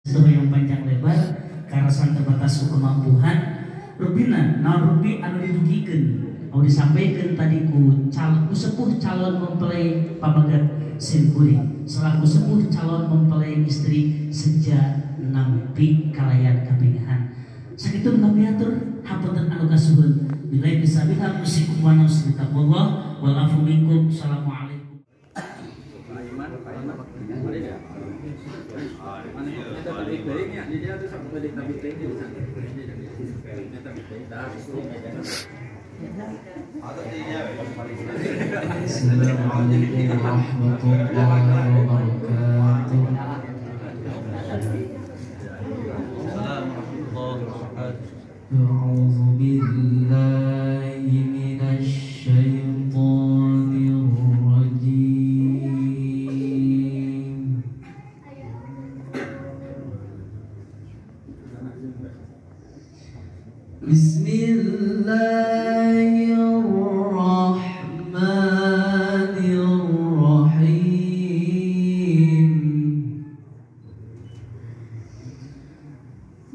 yang panjang lebar karasan terbatas kemampuan rubina rubi anu didugikeun anu disampaikan tadi ku sepuh calon mempelai pamagat simkuring selaku sepuh calon mempelai istri sejak nampi kalayan kapingahan sakitu kami atur hapunten anu kasuhun billahi bisabiha usikum wa nusritaqullah wal afu minkum. Assalamualaikum. Assalamualaikum warahmatullahi wabarakatuh. A'udzu billahi minasy syaithanir rajim. Bismillahirrahmanirrahim.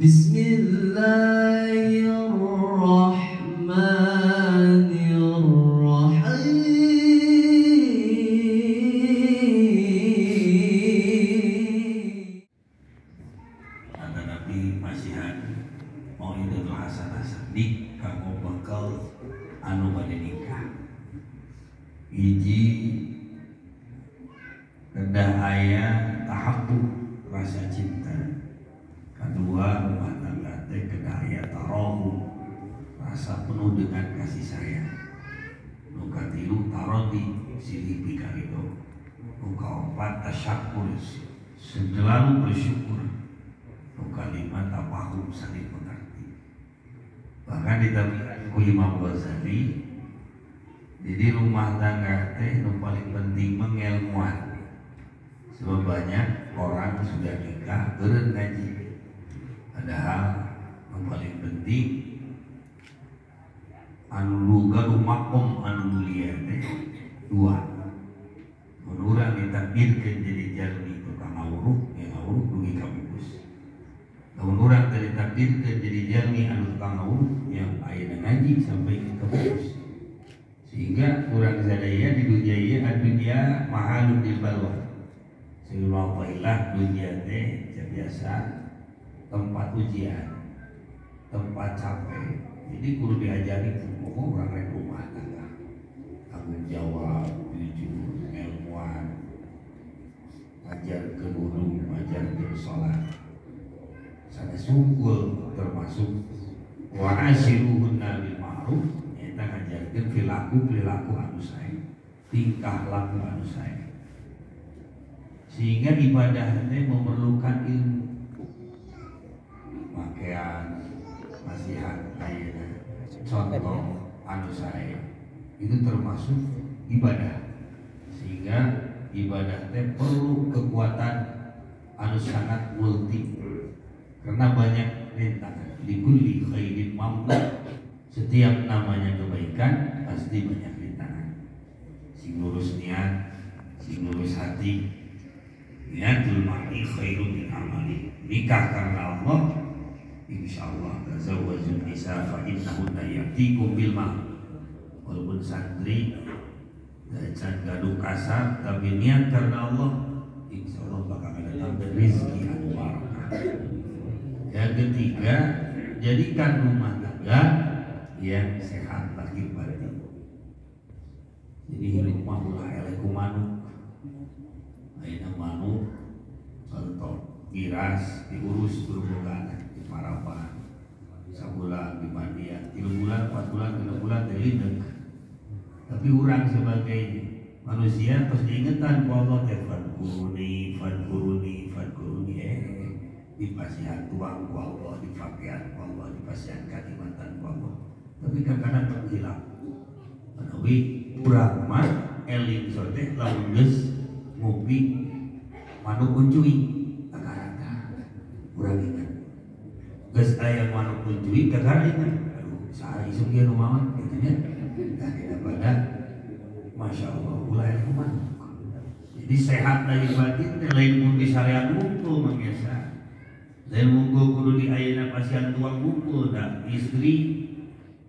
Bismillahirrahmanirrahim. Kata Nabi masihan mau itu hasanah sadik kamu bekal anu bade nikah hiji kedah aya tahabbub rasa cinta, kedua rumah tangga teh kedah aya tarahu rasa penuh dengan kasih sayang, nu katilu tarodi silih pikarido, nu kaopat tasyakur selalu bersyukur, kalimat tafahum saling mengerti. Bahkan ditabikan ku Imam Ghazali, jadi rumah tangga teh yang paling penting mengelmuan. Sebab banyak orang sudah nikah beureun ngaji. Padahal yang paling penting anu luga makom anu mulia teh dua. Mun urang ditakdirkeun jadi jalmi tukang ngawruh, yang ngawruh dugi ka bungkus. Namun orang dari takdir jadi jalmi anu tukang ngawruh yang ayeuna ngaji sampai ke kampus. Sehingga orang sadaya di dunia ieu adunya mahalun di balwa. Sehingga wailah dunia teh biasa tempat ujian, tempat capek. Jadi kudu diajari pokok orang rek rumah tangga. Tanggung jawab, jujur, ilmuwan, ajar ke guru, ajar ke sholat. Sana sungguh termasuk wa asyiruhunna bil ma'ruf eta ngajarkeun perilaku anu sae, tingkah laku anu sae. Sehingga ibadah teh memerlukan ilmu. Pakaian nasihat ayeuna contoh anu sae itu termasuk ibadah. Sehingga ibadah teh perlu kekuatan anu sangat multi. Karena banyak rintangan di kulli khairin mamnu, setiap namanya kebaikan pasti banyak rintangan. Sing lurus niat, sing lurus hati, niatul mar'i khairun min amali. Nikah karena Allah, insyaallah tazawwajun nisa fa innahunna yatikum bil ma'ruf. Walaupun santri dan gaduh kasar tapi niat karena Allah, insyaallah bakal datang rezeki anu barakah. Yang ketiga, jadikan rumah tangga yang sehat lahir batin. Jadi hidup mahulah eleku manuk, ayeuna manuk contoh giras diurus berbulan di Parapan, sabulan di Mandian, 3 bulan, 4 bulan, 6 bulan dilindung. Tapi orang sebagai manusia terus diingetan bahwa fadkuruni dipasihan tuang ku Allah, difakihan ku Allah, dipasihan kalimatan ku Allah. Tapi kadang-kadang menghilang. Menawi urang mah eling sote lamun geus ngopi manuk kuncuy agak-agak urang ingat. Geus aya manuk kuncuy agak ingat. Aduh, saha isuk ieu nu maot kitu nya. Da daripada masyaallah ulah ilmu manuk. Jadi sehat dari batin lain mun di syariat unggul mangesa. Dan munggu kudu di ayeuna pasian tuang bungkul dan istri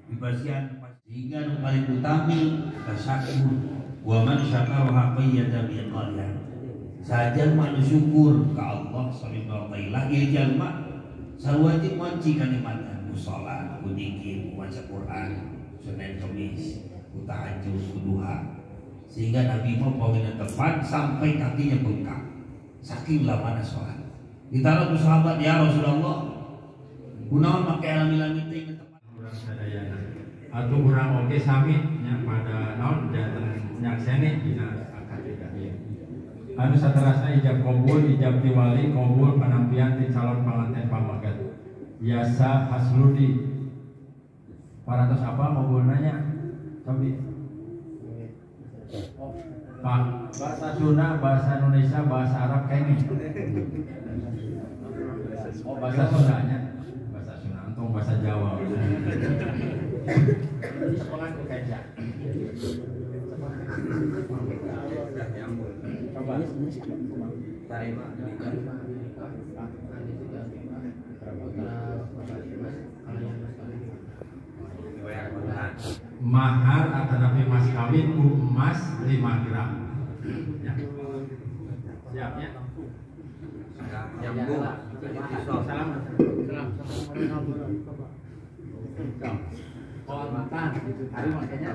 di pasian sehingga nu paling utami tasakur wa man syakara qayyada bi qalyan saja manu syukur ka Allah subhanahu wa taala ieu jalma sarwajib manci kanikmatan ku salat ku zikir ku maca Quran Senin Kamis ku tahajud ku duha sehingga Nabi mau pawina tepat sampai kakinya bengkak saking lamana salat. Ditaruh ke sahabat, ya Rasulullah kunaon make alami-lami teh ke tempat urang sadayana atuh urang oge sami nya pada naon janten nyakseni dina akad nikah ieu anu saterasna ijab qabul ijab tiwali qabul penampian ti calon panganten pamagat biasa hasludi paratos apa qabulna nya cobi Pak bahasa Sunda bahasa Indonesia bahasa Arab kene oh bahasa Sundanya bahasa Sunda antum bahasa Jawa sekolah ke kaca coba tarima mahar atau nabi mas kawin emas 5 gram ya. Siap ya nyambung salam makan hari makanya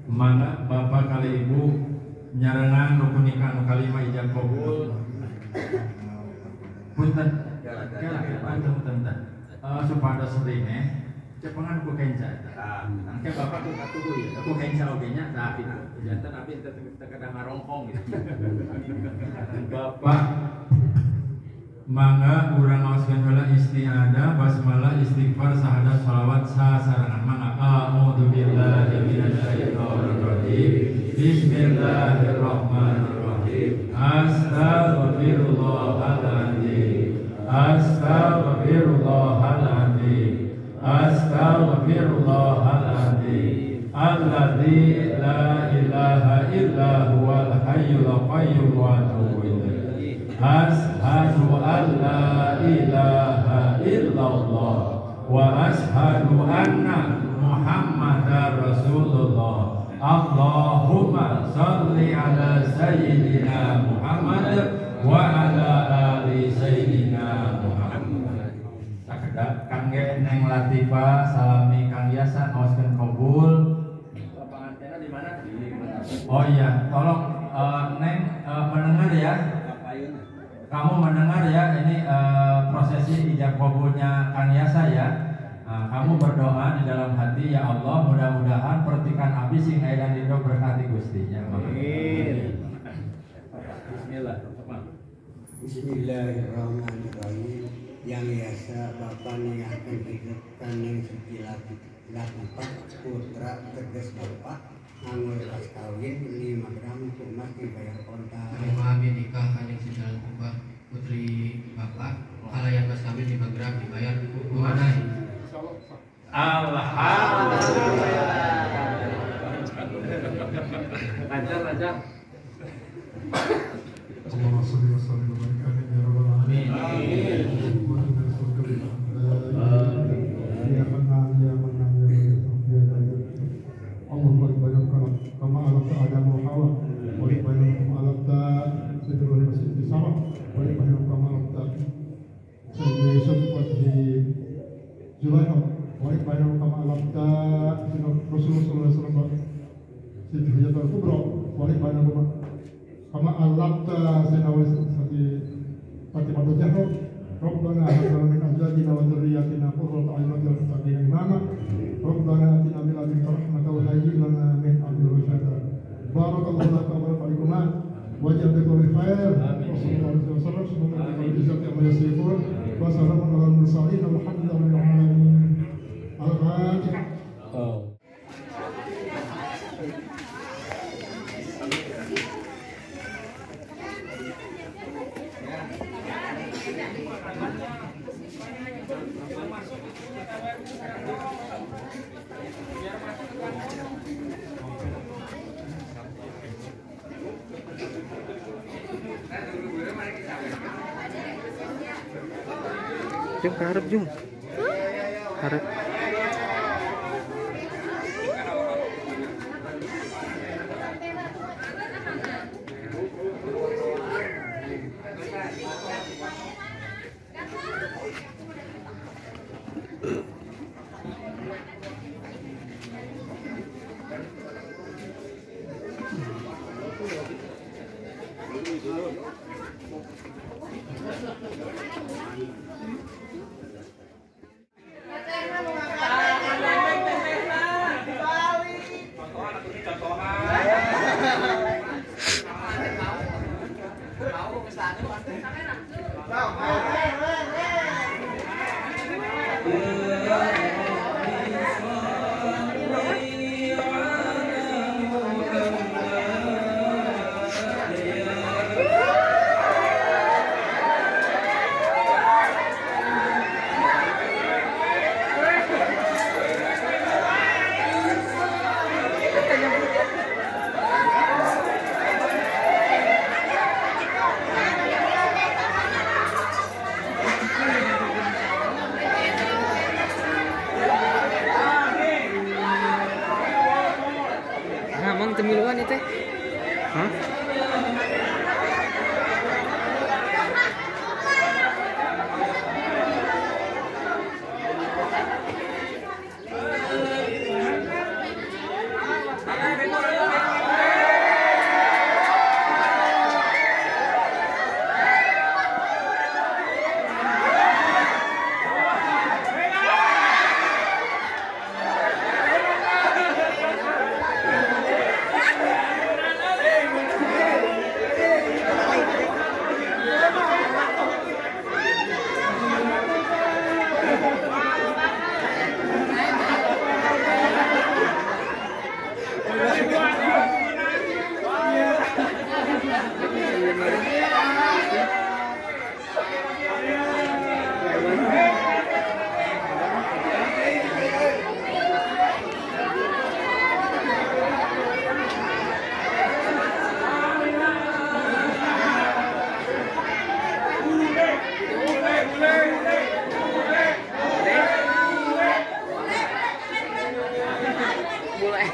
mana bapak kali ibu nyarengan rukun nikah nu kalima ijab qabul punten punten supados rene cepengan ku kenca angke bapak ku katuhu ya ku kenca oge nya tah itu janten abi teu kada ngarongkong gitu bapak mangga urang ngaoskeun heula isti'adah basmalah istighfar sahadat shalawat sasarangan mangga a'udzu billahi minasyaitonir rajim bismillahirrahmanirrahim astaghfirullahaladzim astaghfirullahaladzim astaghfirullahaladzim alladzi la ilaha illa huwal hayyul qayyum wa atubu ilaih ashhadu an la ilaha illallah wa ashhadu anna muhammadar rasulullah Allahumma salli ala sayyidina Muhammad wa ala ali sayyidina Muhammad. Sakedak kangge Neng Latifah salami Kang Yasan ngaoskeun qabul. Pangantena di mana? Oh iya, tolong Neng mendengar ya. Kamu mendengar ya ini prosesi ijab qabulnya Kang Yasa ya. Kamu berdoa di dalam hati, ya Allah mudah-mudahan pertikan abdi sing aya dan dido berkati Gustinya. Amin. Bismillah. Bismillahirrahmanirrahim. Yang biasa Bapak niatkan hidupkan yang suci Latifah putra tegas Bapak anggur pas kawin 5 gram emas dibayar kontak. Kami nikah kanjeng Siti Latifah putri Bapak halayan pas kawin 5 gram dibayar tunai. Alhamdulillah. Lancar. Allahumma shalli wa sallim wa barik alaihi ya rabbal alamin. Ya Mannan ya Mannan ya Allahumma barik kama alaqta Adam wa Hawa wa barik kama alaqta Sayyidina Masjid Sawa wa barik kama alaqta Sayyidina Yusuf wa Zulaikha wa barik kama alaqta Rasulullah sallallahu alaihi wasallam Sayyidina Kubra wa barik kama alaqta Sayyidina Fatimah Zahra Rabbana hab lana min azwajina wa dhurriyyatina qurrata a'yun waj'alna lil muttaqina imama Rabbana atina min ladunka rahmatan wa hayyi lana min amrina rashada Barakallahu laka wa barakatuh waj'al bikulli khair Rasulullah sallallahu alaihi wasallam wa salamun alal mursalin walhamdulillahi rabbil alamin Al-Fatihah. Biar masuk Jom ke harap jom. Harap. Mang temiluan itu. Hah? Mulai.